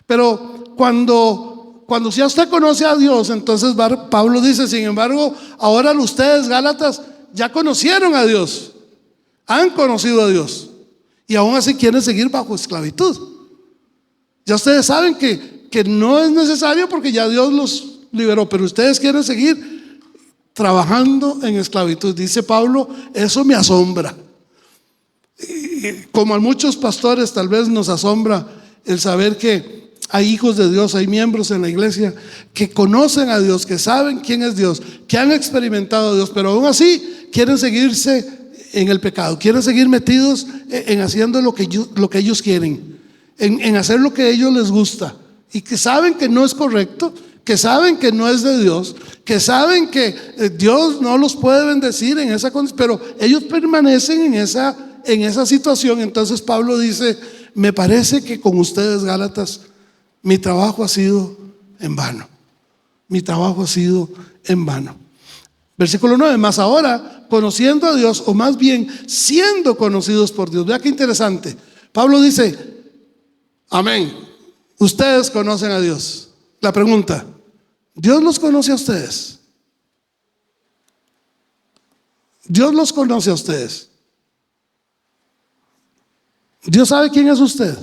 Pero cuando ya usted conoce a Dios, entonces Pablo dice: sin embargo, ahora ustedes, Gálatas, ya conocieron a Dios, han conocido a Dios, y aún así quieren seguir bajo esclavitud. Ya ustedes saben que no es necesario porque ya Dios los liberó, pero ustedes quieren seguir trabajando en esclavitud. Dice Pablo: eso me asombra. Como a muchos pastores tal vez nos asombra el saber que hay hijos de Dios, hay miembros en la iglesia que conocen a Dios, que saben quién es Dios, que han experimentado a Dios, pero aún así quieren seguirse en el pecado, quieren seguir metidos en haciendo lo que ellos quieren, en hacer lo que a ellos les gusta, y que saben que no es correcto, que saben que no es de Dios, que saben que Dios no los puede bendecir en esa condición, pero ellos permanecen en esa situación. Entonces Pablo dice: me parece que con ustedes, Gálatas, mi trabajo ha sido en vano. Mi trabajo ha sido en vano. Versículo 9, más ahora, conociendo a Dios, o más bien siendo conocidos por Dios. Vea qué interesante. Pablo dice, amén, ustedes conocen a Dios. La pregunta, ¿Dios los conoce a ustedes? Dios los conoce a ustedes. Dios sabe quién es usted.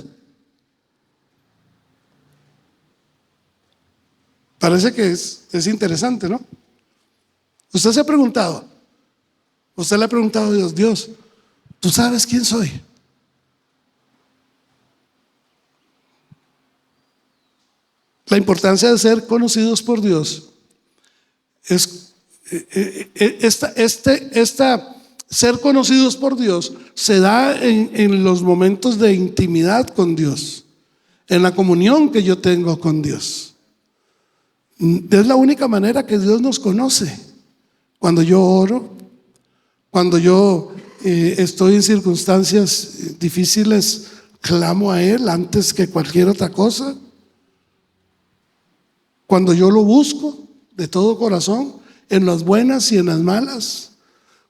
Parece que es interesante, ¿no? Usted se ha preguntado, usted le ha preguntado a Dios, Dios, ¿tú sabes quién soy? La importancia de ser conocidos por Dios es ser conocidos por Dios se da en los momentos de intimidad con Dios, en la comunión que yo tengo con Dios. Es la única manera que Dios nos conoce. Cuando yo oro, cuando yo estoy en circunstancias difíciles, clamo a Él antes que cualquier otra cosa. Cuando yo lo busco de todo corazón, en las buenas y en las malas.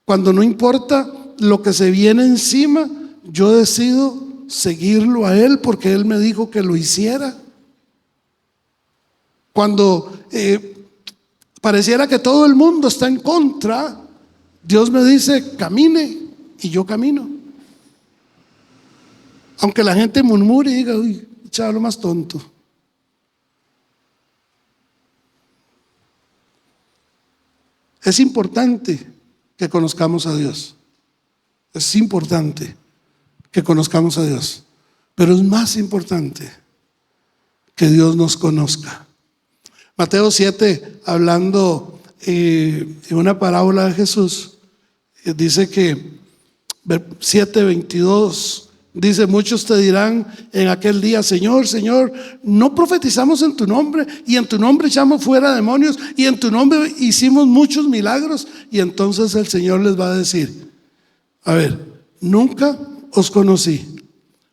Cuando no importa lo que se viene encima, yo decido seguirlo a Él porque Él me dijo que lo hiciera. Cuando pareciera que todo el mundo está en contra, Dios me dice, camine, y yo camino. Aunque la gente murmure y diga, uy, chaval más tonto. Es importante que conozcamos a Dios. Es importante que conozcamos a Dios. Pero es más importante que Dios nos conozca. Mateo 7, hablando en una parábola de Jesús, dice que 7:22 dice, muchos te dirán en aquel día, Señor, Señor, no profetizamos en tu nombre, y en tu nombre echamos fuera demonios, y en tu nombre hicimos muchos milagros. Y entonces el Señor les va a decir, a ver, nunca os conocí,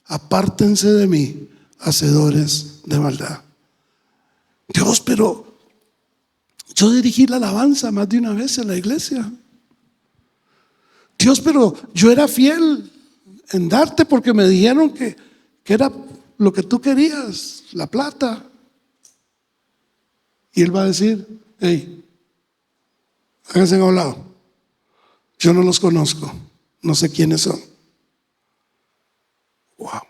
apártense de mí, hacedores de maldad. Dios, pero yo dirigí la alabanza más de una vez en la iglesia. Dios, pero yo era fiel en darte porque me dijeron que era lo que tú querías, la plata. Y Él va a decir, hey, háganse a un lado, yo no los conozco, no sé quiénes son. Wow.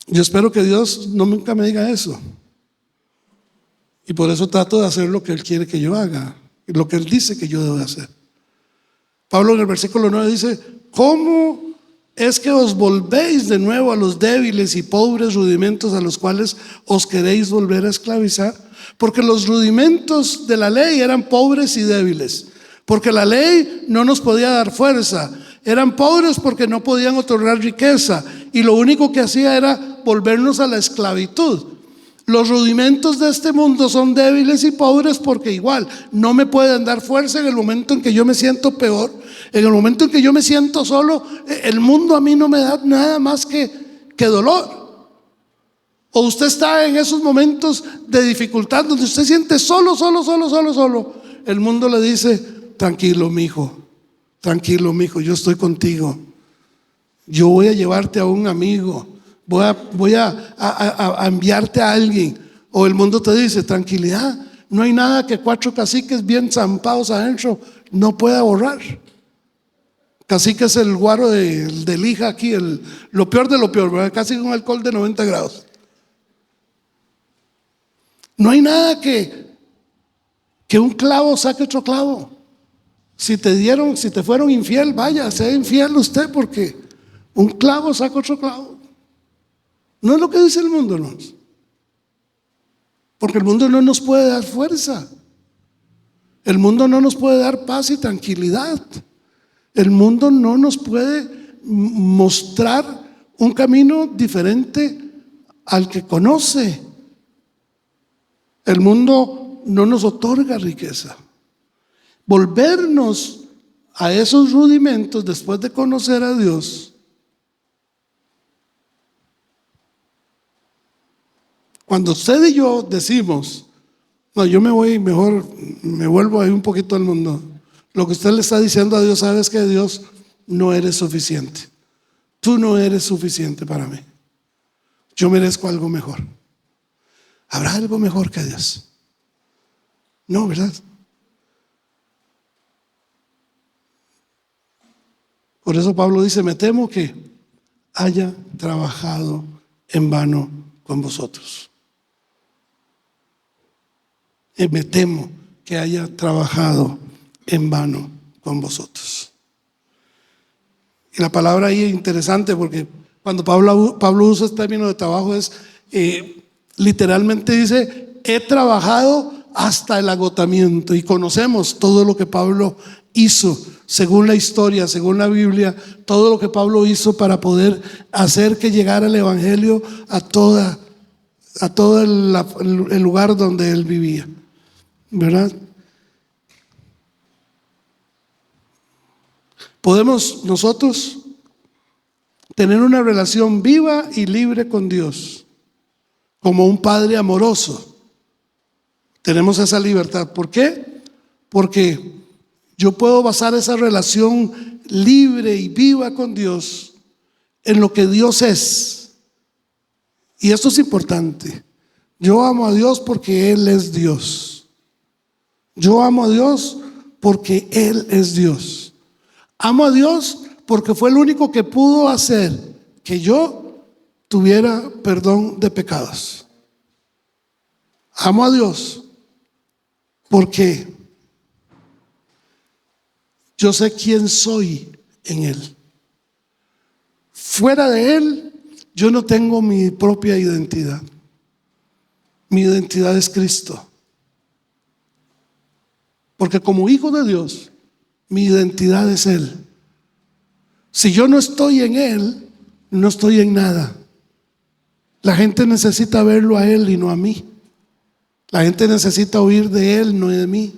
Yo espero que Dios nunca me diga eso. Y por eso trato de hacer lo que Él quiere que yo haga, lo que Él dice que yo debo hacer. Pablo en el versículo 9 dice, ¿cómo es que os volvéis de nuevo a los débiles y pobres rudimentos a los cuales os queréis volver a esclavizar? Porque los rudimentos de la ley eran pobres y débiles, porque la ley no nos podía dar fuerza. Eran pobres porque no podían otorgar riqueza, y lo único que hacía era volvernos a la esclavitud. Los rudimentos de este mundo son débiles y pobres porque igual no me pueden dar fuerza en el momento en que yo me siento peor, en el momento en que yo me siento solo. El mundo a mí no me da nada más que dolor. O usted está en esos momentos de dificultad donde usted siente solo. El mundo le dice, tranquilo mijo, yo estoy contigo. Yo voy a llevarte a un amigo. Voy a enviarte a alguien. O el mundo te dice, tranquilidad, no hay nada que 4 caciques bien zampados adentro no pueda borrar. Cacique es el guaro de lija aquí, lo peor de lo peor, ¿verdad? Casi un alcohol de 90 grados. No hay nada que un clavo saque otro clavo. Si te fueron infiel, vaya, sea infiel usted, porque un clavo saca otro clavo. No es lo que dice el mundo, no. Porque el mundo no nos puede dar fuerza. El mundo no nos puede dar paz y tranquilidad. El mundo no nos puede mostrar un camino diferente al que conoce. El mundo no nos otorga riqueza. Volvernos a esos rudimentos después de conocer a Dios Cuando usted y yo decimos, no, yo me voy, mejor me vuelvo ahí un poquito al mundo, lo que usted le está diciendo a Dios, sabes que Dios, no eres suficiente. Tú no eres suficiente para mí. Yo merezco algo mejor. ¿Habrá algo mejor que Dios? No, ¿verdad? Por eso Pablo dice, me temo que haya trabajado en vano con vosotros. Me temo que haya trabajado en vano con vosotros. Y la palabra ahí es interesante porque cuando Pablo usa este término de trabajo es literalmente dice, he trabajado hasta el agotamiento. Y conocemos todo lo que Pablo hizo, según la historia, según la Biblia, todo lo que Pablo hizo para poder hacer que llegara el evangelio a todo el lugar donde él vivía, ¿verdad? Podemos nosotros tener una relación viva y libre con Dios, como un padre amoroso. Tenemos esa libertad. ¿Por qué? Porque yo puedo basar esa relación libre y viva con Dios en lo que Dios es. Y esto es importante. Yo amo a Dios porque Él es Dios. Yo amo a Dios porque Él es Dios. Amo a Dios porque fue el único que pudo hacer que yo tuviera perdón de pecados. Amo a Dios porque yo sé quién soy en Él. Fuera de Él, yo no tengo mi propia identidad. Mi identidad es Cristo. Porque como hijo de Dios, mi identidad es Él. Si yo no estoy en Él, no estoy en nada. La gente necesita verlo a Él y no a mí. La gente necesita oír de Él, no de mí.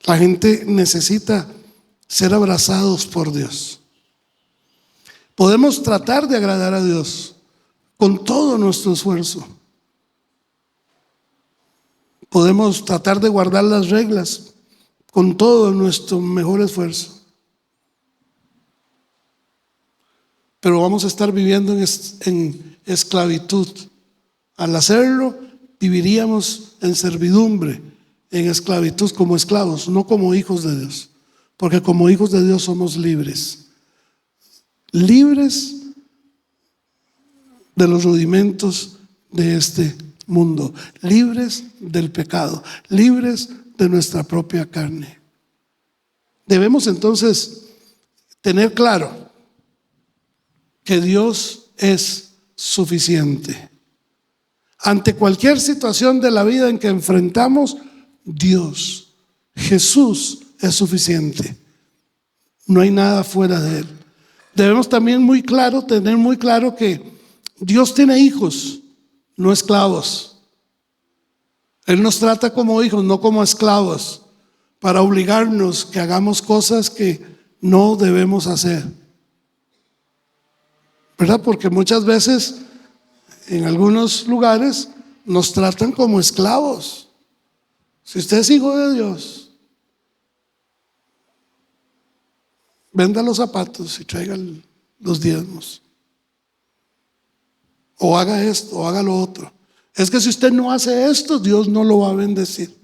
La gente necesita ser abrazados por Dios. Podemos tratar de agradar a Dios con todo nuestro esfuerzo. Podemos tratar de guardar las reglas con todo nuestro mejor esfuerzo. Pero vamos a estar viviendo en esclavitud. Al hacerlo, viviríamos en servidumbre, en esclavitud como esclavos, no como hijos de Dios. Porque como hijos de Dios somos libres. Libres de los rudimentos de este mundo. Libres del pecado. Libres de nuestra propia carne. Debemos entonces tener claro que Dios es suficiente. Ante cualquier situación de la vida en que enfrentamos, Dios, Jesús es suficiente. No hay nada fuera de Él. Debemos también tener muy claro que Dios tiene hijos, no esclavos. Él nos trata como hijos, no como esclavos, para obligarnos que hagamos cosas que no debemos hacer. ¿Verdad? Porque muchas veces en algunos lugares nos tratan como esclavos. Si usted es hijo de Dios, venda los zapatos y traiga los diezmos. O haga esto, o haga lo otro. Es que si usted no hace esto, Dios no lo va a bendecir.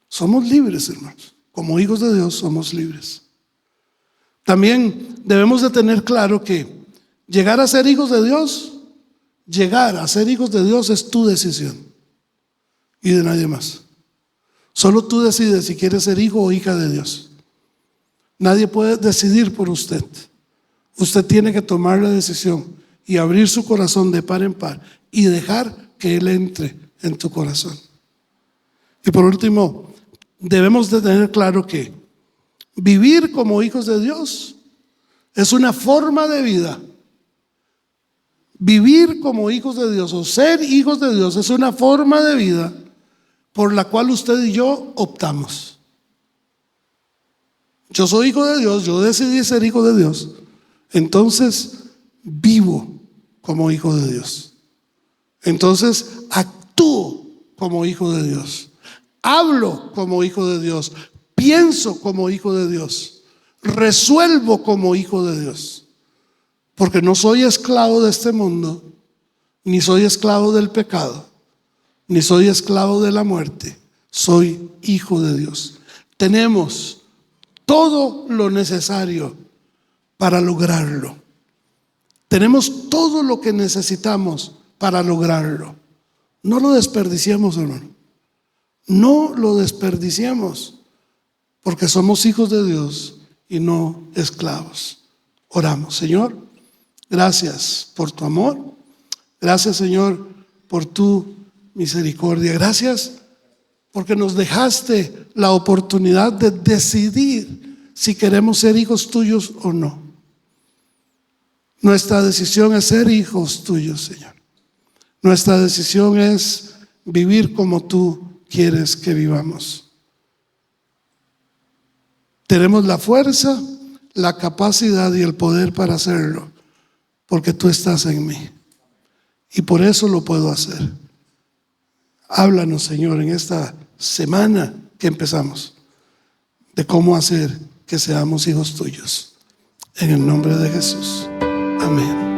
Somos libres, hermanos. Como hijos de Dios somos libres. También debemos de tener claro que llegar a ser hijos de Dios es tu decisión y de nadie más. Solo tú decides si quieres ser hijo o hija de Dios. Nadie puede decidir por usted. Usted tiene que tomar la decisión y abrir su corazón de par en par y dejar que Él entre en tu corazón. Y por último, debemos de tener claro que vivir como hijos de Dios es una forma de vida. Vivir como hijos de Dios o ser hijos de Dios es una forma de vida por la cual usted y yo optamos. Yo soy hijo de Dios, yo decidí ser hijo de Dios, entonces vivo como hijo de Dios. Entonces actúo como hijo de Dios, hablo como hijo de Dios, pienso como hijo de Dios, resuelvo como hijo de Dios, porque no soy esclavo de este mundo, ni soy esclavo del pecado, ni soy esclavo de la muerte, soy hijo de Dios. Tenemos todo lo necesario para lograrlo. Tenemos todo lo que necesitamos para lograrlo. No lo desperdiciemos, hermano. No lo desperdiciemos, porque somos hijos de Dios y no esclavos. Oramos. Señor, gracias por tu amor. Gracias, Señor, por tu misericordia. Gracias porque nos dejaste la oportunidad de decidir si queremos ser hijos tuyos o no. Nuestra decisión es ser hijos tuyos, Señor. Nuestra decisión es vivir como tú quieres que vivamos. Tenemos la fuerza, la capacidad y el poder para hacerlo, porque tú estás en mí. Y por eso lo puedo hacer. Háblanos, Señor, en esta semana que empezamos, de cómo hacer que seamos hijos tuyos. En el nombre de Jesús. Amén.